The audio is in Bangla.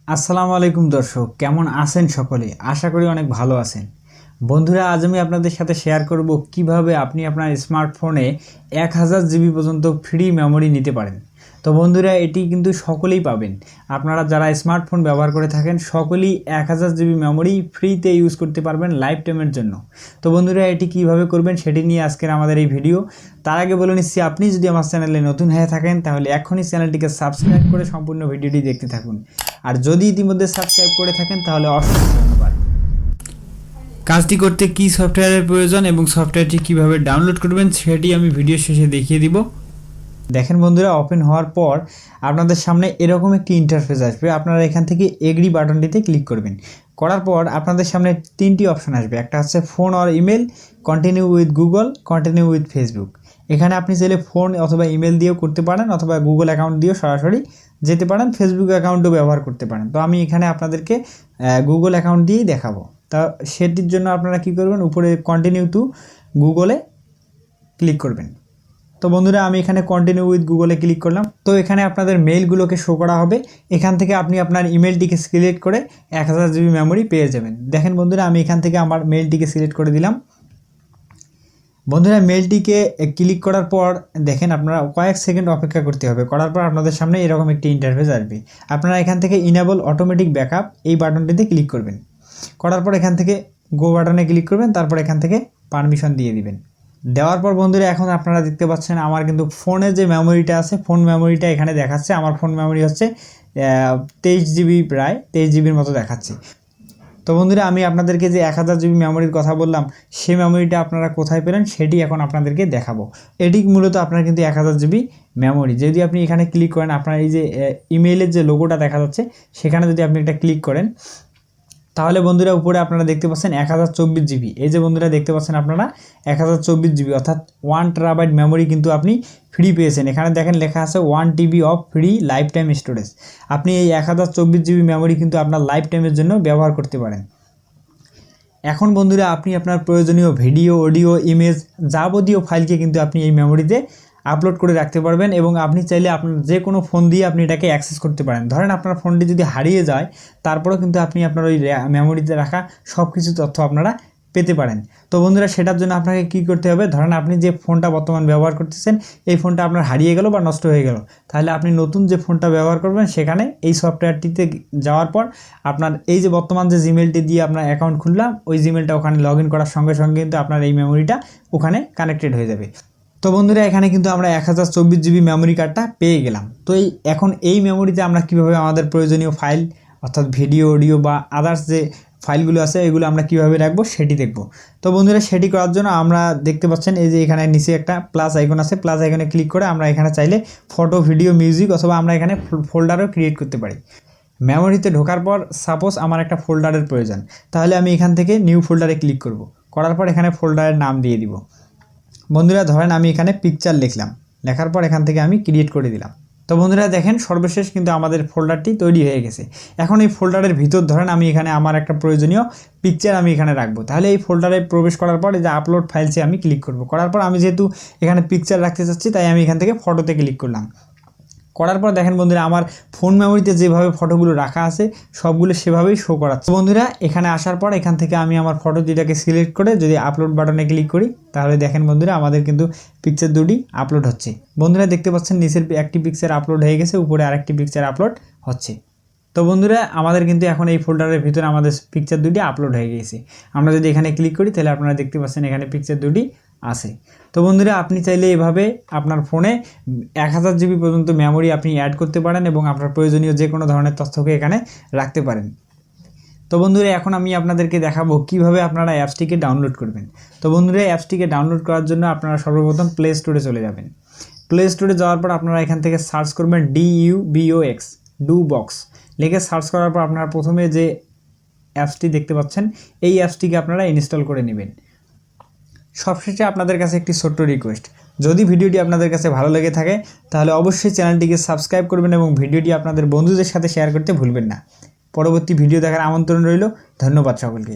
আসসালামু আলাইকুম দর্শক, কেমন আছেন সকলে? আশা করি অনেক ভালো আছেন। বন্ধুরা, আজ আমি আপনাদের সাথে শেয়ার করব কিভাবে আপনি আপনার স্মার্টফোনে 1000 জিবি পর্যন্ত ফ্রি মেমোরি নিতে পারেন। তো বন্ধুরা, এটি কিন্তু সকলেই পাবেন। আপনারা যারা স্মার্টফোন ব্যবহার করে থাকেন সকলেই 1000 জিবি মেমোরি ফ্রিতে ইউজ করতে পারবেন লাইফ টাইমের জন্য। তো বন্ধুরা, এটি কিভাবে করবেন সেটি নিয়ে আজকের আমাদের এই ভিডিও। তার আগে বলে নিচ্ছি, আপনি যদি আমার চ্যানেলে নতুন হয়ে থাকেন তাহলে এখনই চ্যানেলটিকে সাবস্ক্রাইব করে সম্পূর্ণ ভিডিওটি দেখতে থাকুন। আর যদি ইতিমধ্যে সাবস্ক্রাইব করে থাকেন তাহলে অসংখ্য ধন্যবাদ। কাজটি করতে কি সফটওয়্যারের প্রয়োজন এবং সফটওয়্যারটি কিভাবে ডাউনলোড করবেন সেটি আমি ভিডিও শেষে দেখিয়ে দিব। দেখেন বন্ধুরা, ওপেন হওয়ার পর আপনাদের সামনে এরকম একটি ইন্টারফেস আসবে। আপনারা এখান থেকে এগ্রি বাটনটিতে ক্লিক করবেন। করার পর আপনাদের সামনে তিনটি অপশন আসবে। একটা হচ্ছে phone or email, continue with Google, continue with Facebook. এখানে আপনি চাইলে ফোন অথবা ইমেল দিয়েও করতে পারেন, অথবা গুগল অ্যাকাউন্ট দিয়েও সরাসরি যেতে পারেন, ফেসবুক অ্যাকাউন্টও ব্যবহার করতে পারেন। তো আমি এখানে আপনাদেরকে গুগল অ্যাকাউন্ট দিয়েই দেখাবো। তা সেটির জন্য আপনারা কি করবেন, উপরে কন্টিনিউ টু গুগলে ক্লিক করবেন। তো বন্ধুরা, আমি এখানে কন্টিনিউ উইথ গুগলে ক্লিক করলাম। তো এখানে আপনাদের মেইলগুলোকে শো করা হবে। এখান থেকে আপনি আপনার ইমেলটিকে সিলেক্ট করে 1000 জিবি মেমোরি পেয়ে যাবেন। দেখেন বন্ধুরা, আমি এখান থেকে আমার মেইলটিকে সিলেক্ট করে দিলাম। বন্ধুরা, মেইলটিকে ক্লিক করার পর দেখেন আপনারা কয়েক সেকেন্ড অপেক্ষা করতে হবে। করার পর আপনাদের সামনে এরকম একটি ইন্টারফেস আসবে। আপনারা এখান থেকে ইনেবল অটোমেটিক ব্যাকআপ এই বাটনটিতে ক্লিক করবেন। করার পর এখান থেকে গো বাটনে ক্লিক করবেন। তারপর এখান থেকে পারমিশন দিয়ে দিবেন। দেওয়ার পর বন্ধুরা, এখন আপনারা দেখতে পাচ্ছেন আমার কিন্তু ফোনে যে মেমোরিটা আছে, ফোন মেমোরিটা এখানে দেখাচ্ছে। আমার ফোন মেমোরি হচ্ছে 23 জিবি, প্রায় 23 জিবির মতো দেখাচ্ছে। তো বন্ধুরা, আমি আপনাদেরকে যে 1000 জিবি মেমোরির কথা বললাম, সেই মেমোরিটা আপনারা কোথায় পেলেন সেটি এখন আপনাদেরকে দেখাবো। এটি মূলত আপনার কিন্তু 1000 জিবি মেমোরি। যদি আপনি এখানে ক্লিক করেন, আপনার এই যে ইমেইলের যে লোগোটা দেখা যাচ্ছে সেখানে যদি আপনি একটা ক্লিক করেন, তাহলে বন্ধুরা উপরে আপনারা দেখতে পাচ্ছেন 1024 জিবি। এই যে বন্ধুরা দেখতে পাচ্ছেন আপনারা 1024 জিবি, অর্থাৎ 1 টেরাবাইট মেমোরি কিন্তু আপনি ফ্রি পেয়েছেন। এখানে দেখেন লেখা আছে 1 TB of free life time storage. আপনি এই 1024 জিবি মেমোরি কিন্তু আপনার লাইফ টাইমের জন্য ব্যবহার করতে পারেন। এখন বন্ধুরা, আপনি আপনার প্রয়োজনীয় ভিডিও, অডিও, ইমেজ, যাবতীয় ফাইলকে কিন্তু আপনি এই মেমোরিতে আপলোড করে রাখতে পারবেন, এবং আপনি চাইলে আপনার যে কোনো ফোন দিয়ে আপনি এটাকে অ্যাক্সেস করতে পারেন। ধরেন আপনার ফোনটি যদি হারিয়ে যায়, তারপরেও কিন্তু আপনি আপনার ওই মেমোরিতে রাখা সব কিছু তথ্য আপনারা পেতে পারেন। তো বন্ধুরা, সেটার জন্য আপনাকে কী করতে হবে, ধরেন আপনি যে ফোনটা বর্তমান ব্যবহার করতেছেন এই ফোনটা আপনার হারিয়ে গেল বা নষ্ট হয়ে গেল, তাহলে আপনি নতুন যে ফোনটা ব্যবহার করবেন সেখানে এই সফটওয়্যারটিতে যাওয়ার পর আপনার এই যে বর্তমান যে জিমেলটি দিয়ে আপনার অ্যাকাউন্ট খুললাম, ওই জিমেলটা ওখানে লগ ইন করার সঙ্গে সঙ্গে কিন্তু আপনার এই মেমোরিটা ওখানে কানেক্টেড হয়ে যাবে। তো বন্ধুরা, এখানে কিন্তু আমরা 1024 জিবি মেমোরি কার্ডটা পেয়ে গেলাম। তো এখন এই মেমোরিতে আমরা কীভাবে আমাদের প্রয়োজনীয় ফাইল, অর্থাৎ ভিডিও, অডিও বা আদার্স যে ফাইলগুলো আছে এগুলো আমরা কিভাবে রাখবো সেটি দেখব। তো বন্ধুরা, সেটি করার জন্য আমরা দেখতে পাচ্ছেন এই যে এখানে নিচে একটা প্লাস আইকন আছে। প্লাস আইকনে ক্লিক করে আমরা এখানে চাইলে ফটো, ভিডিও, মিউজিক অথবা আমরা এখানে ফোল্ডারও ক্রিয়েট করতে পারি। মেমোরিতে ঢোকার পর সাপোজ আমার একটা ফোল্ডারের প্রয়োজন, তাহলে আমি এখান থেকে নিউ ফোল্ডারে ক্লিক করব। করার পর এখানে ফোল্ডারের নাম দিয়ে দিব। বন্ধুরা, ধরেন আমি এখানে পিকচার লিখলাম, লেখার পর এখান থেকে আমি ক্রিয়েট করে দিলাম। তো বন্ধুরা দেখেন, সর্বশেষ কিন্তু আমাদের ফোল্ডারটি তৈরি হয়ে গেছে। এখন এই ফোল্ডারের ভিতর ধরেন আমি এখানে আমার একটা প্রয়োজনীয় পিকচার আমি এখানে রাখবো। তাহলে এই ফোল্ডারে প্রবেশ করার পর এই যে আপলোড ফাইলসে আমি ক্লিক করব। করার পর আমি যেহেতু এখানে পিকচার রাখতে চাচ্ছি, তাই আমি এখান থেকে ফটোতে ক্লিক করলাম। করার পর দেখেন বন্ধুরা, আমার ফোন মেমোরিতে যেভাবে ফটোগুলো রাখা আছে সবগুলো সেভাবেই শো করাচ্ছে। বন্ধুরা, এখানে আসার পর এখান থেকে আমি আমার ফটো দুটাকে সিলেক্ট করে যদি আপলোড বাটনে ক্লিক করি, তাহলে দেখেন বন্ধুরা আমাদের কিন্তু পিকচার দুটি আপলোড হচ্ছে। বন্ধুরা দেখতে পাচ্ছেন নিচের একটি পিকচার আপলোড হয়ে গেছে, উপরে আরেকটি পিকচার আপলোড হচ্ছে। তো বন্ধুরা, আমাদের কিন্তু এখন এই ফোল্ডারের ভিতরে আমাদের পিকচার দুটি আপলোড হয়ে গেছে। আমরা যদি এখানে ক্লিক করি তাহলে আপনারা দেখতে পাচ্ছেন এখানে পিকচার দুটি আছে। তো বন্ধুরা, আপনি চাইলে এভাবে আপনার ফোনে 1000 জিবি পর্যন্ত মেমোরি আপনি অ্যাড করতে পারেন এবং আপনার প্রয়োজনীয় যে কোনো ধরনের তথ্যকে এখানে রাখতে পারেন। তো বন্ধুরা, এখন আমি আপনাদেরকে দেখাবো কিভাবে আপনারা অ্যাপসটিকে ডাউনলোড করবেন। তো বন্ধুরা, অ্যাপসটিকে ডাউনলোড করার জন্য আপনারা সর্বপ্রথম প্লে স্টোরে চলে যাবেন। প্লে স্টোরে যাওয়ার পর আপনারা এখান থেকে সার্চ করবেন DUBOX, ডু বক্স লিখে সার্চ করার পর আপনারা প্রথমে যে অ্যাপসটি দেখতে পাচ্ছেন এই অ্যাপসটিকে আপনারা ইনস্টল করে নেবেন। সবশেষে আপনাদের কাছে একটি ছোট্ট রিকোয়েস্ট, যদি ভিডিওটি আপনাদের কাছে ভালো লেগে থাকে তাহলে অবশ্যই চ্যানেলটিকে সাবস্ক্রাইব করবেন এবং ভিডিওটি আপনাদের বন্ধুদের সাথে শেয়ার করতে ভুলবেন না। পরবর্তী ভিডিও দেখার আমন্ত্রণ রইল। ধন্যবাদ সকলকে।